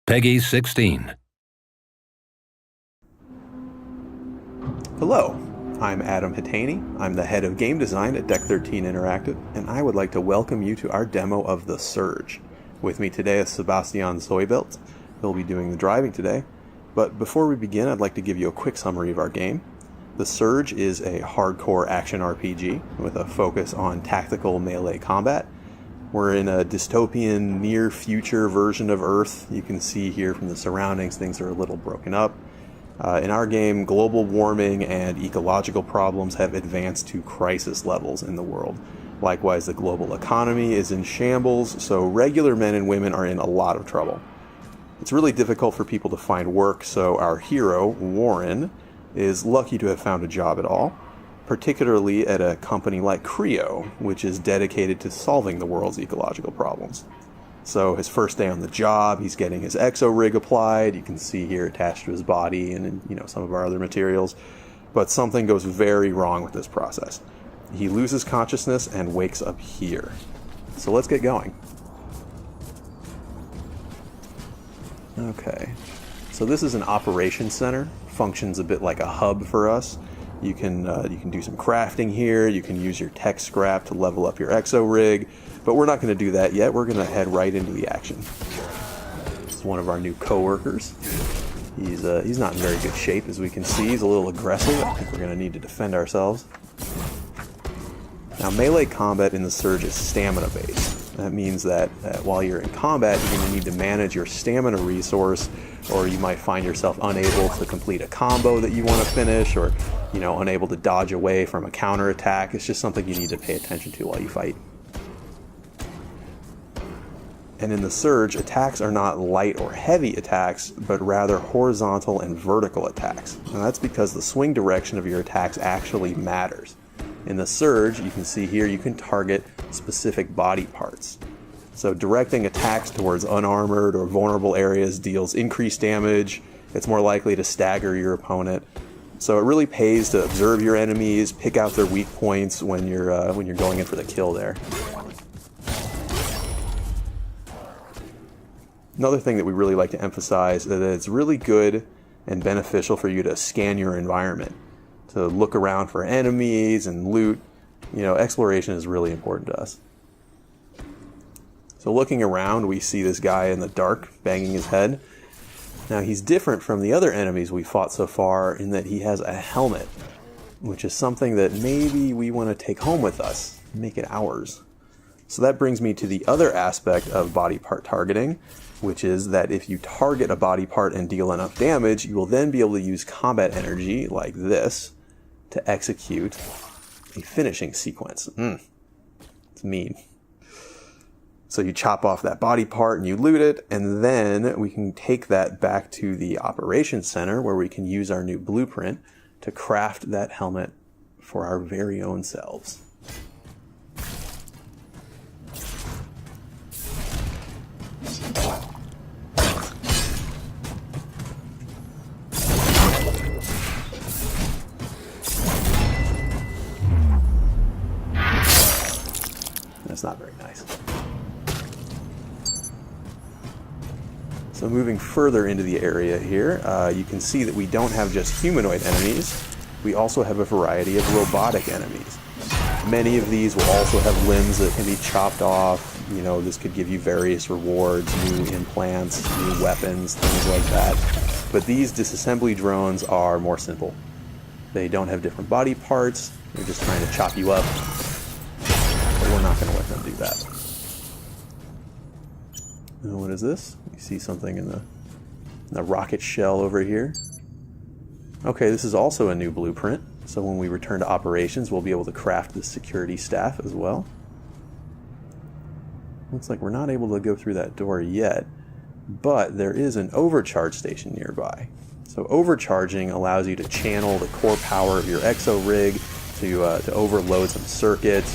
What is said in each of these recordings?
Peggy 16. Hello, I'm Adam Hitani. I'm the head of game design at Deck 13 Interactive, and I would like to welcome you to our demo of The Surge. With me today is Sebastian Zoibelt. He'll be doing the driving today. But before we begin, I'd like to give you a quick summary of our game. The Surge is a hardcore action RPG with a focus on tactical melee combat. We're in a dystopian near-future version of Earth. You can see here from the surroundings, things are a little broken up. In our game, global warming and ecological problems have advanced to crisis levels in the world. Likewise, the global economy is in shambles, so regular men and women are in a lot of trouble. It's really difficult for people to find work, so our hero, Warren, is lucky to have found a job at all, particularly at a company like Creo, which is dedicated to solving the world's ecological problems. So his first day on the job, he's getting his exo-rig applied. You can see here attached to his body and some of our other materials. But something goes very wrong with this process. He loses consciousness and wakes up here. So let's get going. Okay, so this is an operations center. Functions a bit like a hub for us. You can do some crafting here. You can use your tech scrap to level up your exo rig, but we're not going to do that yet. We're going to head right into the action. This is one of our new coworkers. He's not in very good shape, as we can see. He's a little aggressive. I think we're going to need to defend ourselves. Now, melee combat in the Surge is stamina based. That means that while you're in combat, you're going to need to manage your stamina resource, or you might find yourself unable to complete a combo that you want to finish, or unable to dodge away from a counterattack. It's just something you need to pay attention to while you fight. And in the Surge, attacks are not light or heavy attacks, but rather horizontal and vertical attacks. Now that's because the swing direction of your attacks actually matters. In the Surge, you can see here, you can target specific body parts. So directing attacks towards unarmored or vulnerable areas deals increased damage. It's more likely to stagger your opponent. So it really pays to observe your enemies, pick out their weak points when you're going in for the kill there. Another thing that we really like to emphasize is that it's really good and beneficial for you to scan your environment, to look around for enemies and loot. Exploration is really important to us. So looking around, we see this guy in the dark banging his head. Now he's different from the other enemies we fought so far in that he has a helmet, which is something that maybe we want to take home with us, make it ours. So that brings me to the other aspect of body part targeting, which is that if you target a body part and deal enough damage, you will then be able to use combat energy like this to execute a finishing sequence. It's mean. So you chop off that body part and you loot it, and then we can take that back to the operations center where we can use our new blueprint to craft that helmet for our very own selves. That's not very nice. So moving further into the area here, you can see that we don't have just humanoid enemies. We also have a variety of robotic enemies. Many of these will also have limbs that can be chopped off. This could give you various rewards, new implants, new weapons, things like that. But these disassembly drones are more simple. They don't have different body parts. They're just trying to chop you up. But we're not going to let them do that. Now, what is this? You see something in the rocket shell over here. Okay, this is also a new blueprint. So when we return to operations, we'll be able to craft the security staff as well. Looks like we're not able to go through that door yet, but there is an overcharge station nearby. So overcharging allows you to channel the core power of your exo rig to overload some circuits.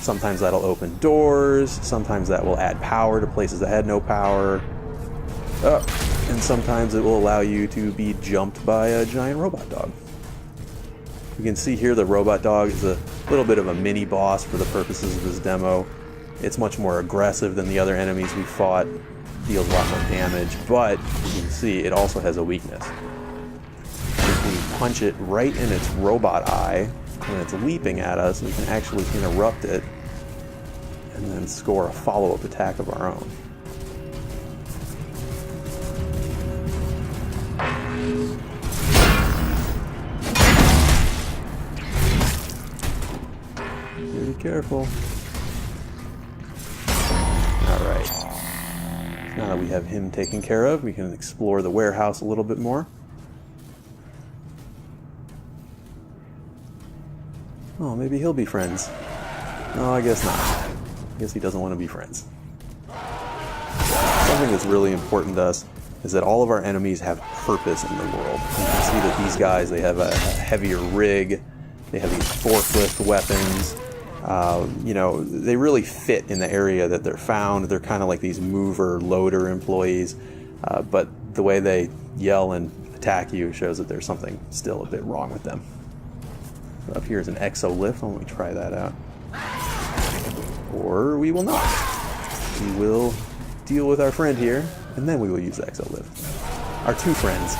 Sometimes that'll open doors, sometimes that will add power to places that had no power. And sometimes it will allow you to be jumped by a giant robot dog. You can see here the robot dog is a little bit of a mini boss for the purposes of this demo. It's much more aggressive than the other enemies we fought. deals a lot more damage, but you can see it also has a weakness. If we punch it right in its robot eye when it's leaping at us, we can actually interrupt it and then score a follow-up attack of our own. Be careful. Alright. Now that we have him taken care of, we can explore the warehouse a little bit more. Oh, maybe he'll be friends. No, I guess not. I guess he doesn't want to be friends. Something that's really important to us is that all of our enemies have purpose in the world. You can see that these guys, they have a heavier rig, they have these forklift weapons. You know, they really fit in the area that they're found. They're kind of like these mover, loader employees, but the way they yell and attack you shows that there's something still a bit wrong with them. So up here is an exolift. Why don't we try that out? Or we will not. We will deal with our friend here, and then we will use the exolift. Our two friends.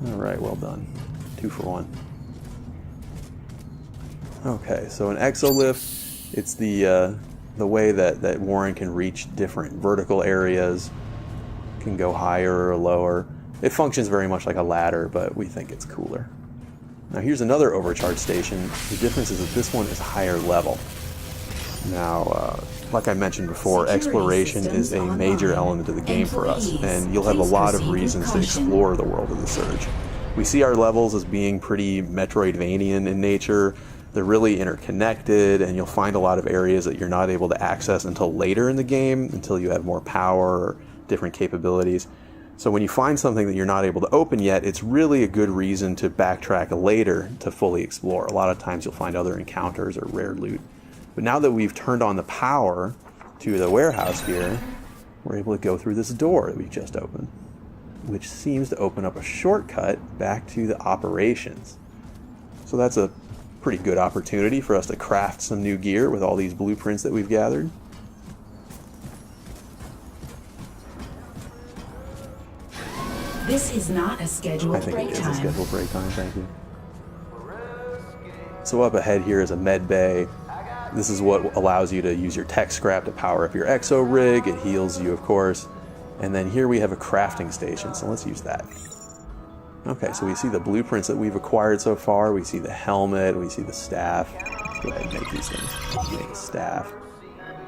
Alright, well done. 2 for 1. Okay, so an exolift, it's the way that Warren can reach different vertical areas, can go higher or lower. It functions very much like a ladder, but we think it's cooler. Now here's another overcharge station. The difference is that this one is higher level. Now, like I mentioned before, exploration is a major element of the game for us, and you'll have a lot of reasons to explore the world of the Surge. We see our levels as being pretty Metroidvanian in nature. They're really interconnected, and you'll find a lot of areas that you're not able to access until later in the game, until you have more power or different capabilities. So when you find something that you're not able to open yet, it's really a good reason to backtrack later to fully explore. A lot of times you'll find other encounters or rare loot. But now that we've turned on the power to the warehouse here, we're able to go through this door that we just opened, which seems to open up a shortcut back to the operations. So that's a pretty good opportunity for us to craft some new gear with all these blueprints that we've gathered. This is not a scheduled break time. I think it is a scheduled break time, thank you. So up ahead here is a med bay. This is what allows you to use your tech scrap to power up your exo rig. It heals you, of course. And then here we have a crafting station, so let's use that. Okay, so we see the blueprints that we've acquired so far. We see the helmet, we see the staff. Let's go ahead and make these things. Make a staff,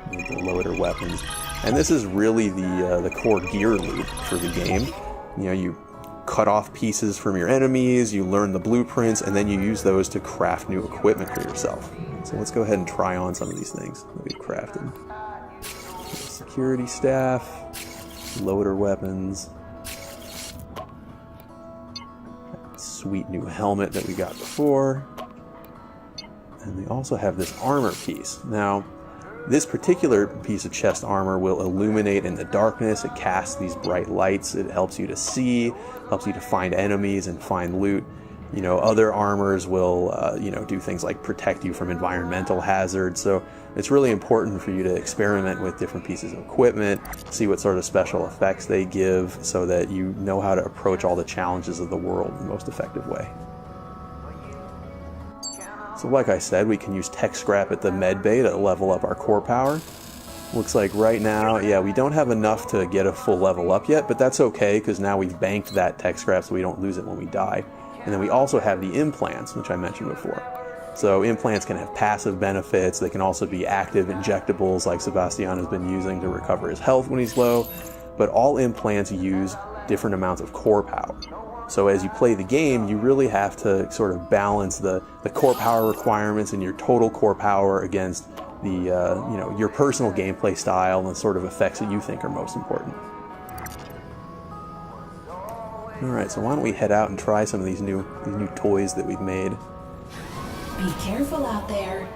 make the loader weapons. And this is really the core gear loop for the game. You know, you cut off pieces from your enemies, you learn the blueprints, and then you use those to craft new equipment for yourself. So let's go ahead and try on some of these things that we've crafted. Security staff, loader weapons, sweet new helmet that we got before, and we also have this armor piece. Now, this particular piece of chest armor will illuminate in the darkness. It casts these bright lights. It helps you to see, helps you to find enemies and find loot. You know, other armors will, do things like protect you from environmental hazards. So it's really important for you to experiment with different pieces of equipment, see what sort of special effects they give, so that you know how to approach all the challenges of the world in the most effective way. So like I said, we can use tech scrap at the med bay to level up our core power. Looks like right now, yeah, we don't have enough to get a full level up yet, but that's okay because now we've banked that tech scrap so we don't lose it when we die. And then we also have the implants, which I mentioned before. So implants can have passive benefits. They can also be active injectables like Sebastian has been using to recover his health when he's low. But all implants use different amounts of core power. So as you play the game, you really have to sort of balance the core power requirements and your total core power against the your personal gameplay style and the sort of effects that you think are most important. Alright, so why don't we head out and try some of these new toys that we've made. Be careful out there.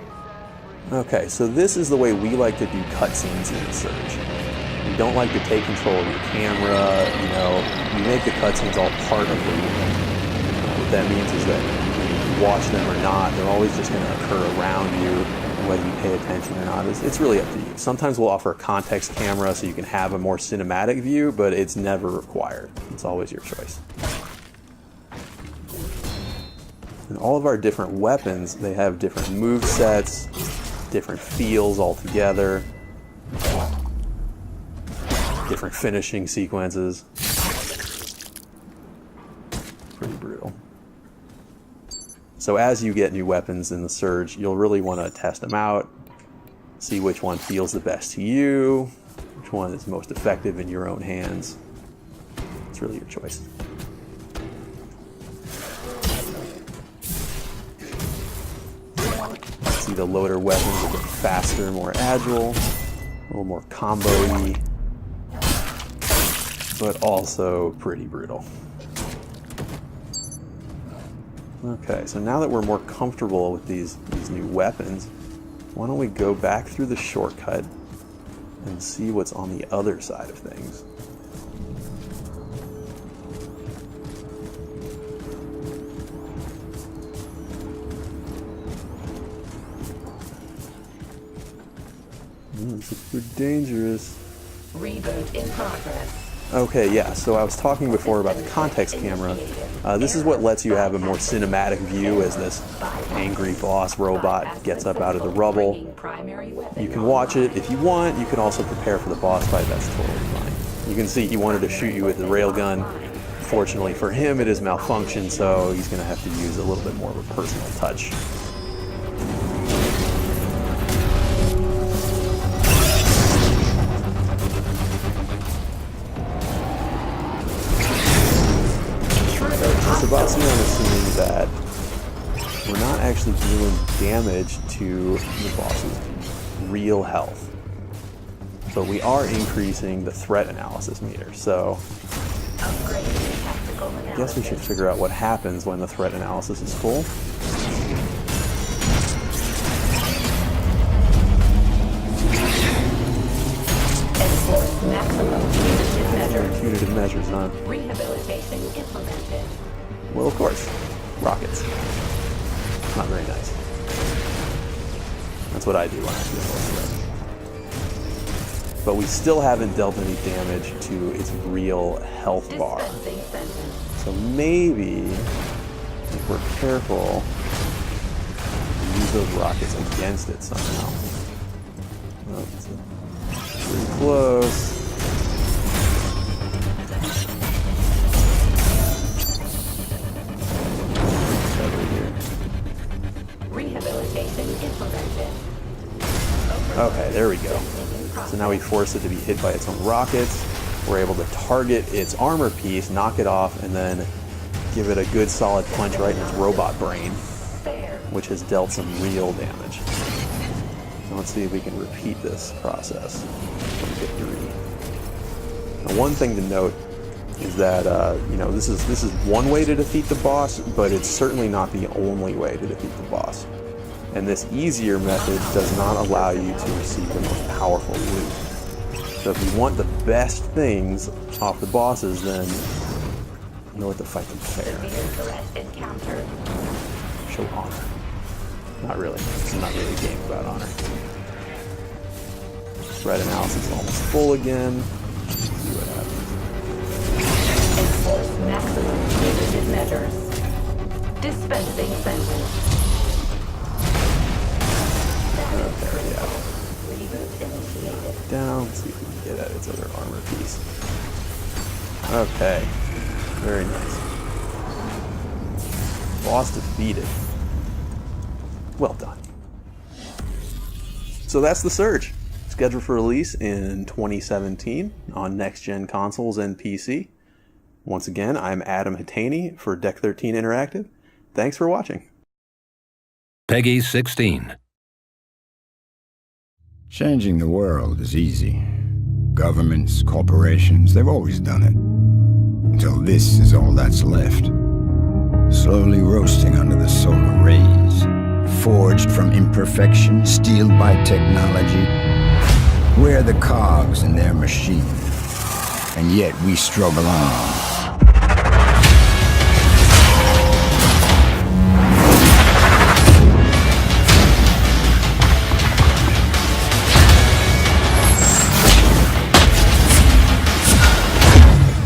Okay, so this is the way we like to do cutscenes in the Surge. We don't like to take control of your camera, you make the cutscenes all part of the movie. What that means is that whether you watch them or not, they're always just going to occur around you, and whether you pay attention or not, it's really up to you. Sometimes we'll offer a context camera so you can have a more cinematic view, but it's never required. It's always your choice. And all of our different weapons, they have different move sets, different feels altogether, different finishing sequences. Pretty brutal. So as you get new weapons in the Surge, you'll really want to test them out, see which one feels the best to you, which one is most effective in your own hands. It's really your choice. See, the loader weapons are a bit faster, more agile, a little more combo-y, but also pretty brutal. Okay, so now that we're more comfortable with these new weapons, why don't we go back through the shortcut and see what's on the other side of things. Super dangerous. Reboot in progress. Okay, yeah, so I was talking before about the context camera. This is what lets you have a more cinematic view as this angry boss robot gets up out of the rubble. You can watch it if you want. You can also prepare for the boss fight. That's totally fine. You can see he wanted to shoot you with the railgun. Fortunately for him, it is malfunctioned, so he's going to have to use a little bit more of a personal touch. Sebastian is assuming that we're not actually doing damage to the boss's real health. But we are increasing the threat analysis meter, so I guess we should figure out what happens when the threat analysis is full. Punitive measures, huh? Rehabilitation implemented. Well, of course. Rockets. Not very nice. That's what I do when I feel threat. But we still haven't dealt any damage to its real health bar. So maybe, if we're careful, use those rockets against it somehow. Oh, that's pretty close. Okay, there we go. So now we force it to be hit by its own rockets. We're able to target its armor piece, knock it off, and then give it a good solid punch right in its robot brain, which has dealt some real damage. So let's see if we can repeat this process for victory. Now, one thing to note is that this is one way to defeat the boss, but it's certainly not the only way to defeat the boss. And this easier method does not allow you to receive the most powerful loot. So if you want the best things off the bosses, then you'll have to fight them fair. Show honor. Not really. It's not really a game about honor. Threat analysis is almost full again. Let's see what happens. Enforce maximum punitive measures. Dispensing sentence. Okay, yeah. Down. Let's see if we can get at its other armor piece. Okay. Very nice. Boss defeated. Well done. So that's the Surge. Scheduled for release in 2017 on next-gen consoles and PC. Once again, I'm Adam Hatani for Deck 13 Interactive. Thanks for watching. Peggy 16. Changing the world is easy. Governments, corporations, they've always done it. Until this is all that's left. Slowly roasting under the solar rays. forged from imperfection, steeled by technology. We're the cogs in their machine, and yet we struggle on.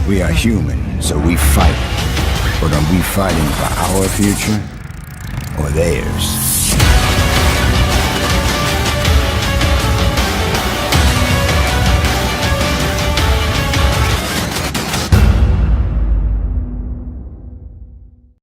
We are human, so we fight. But are we fighting for our future or theirs?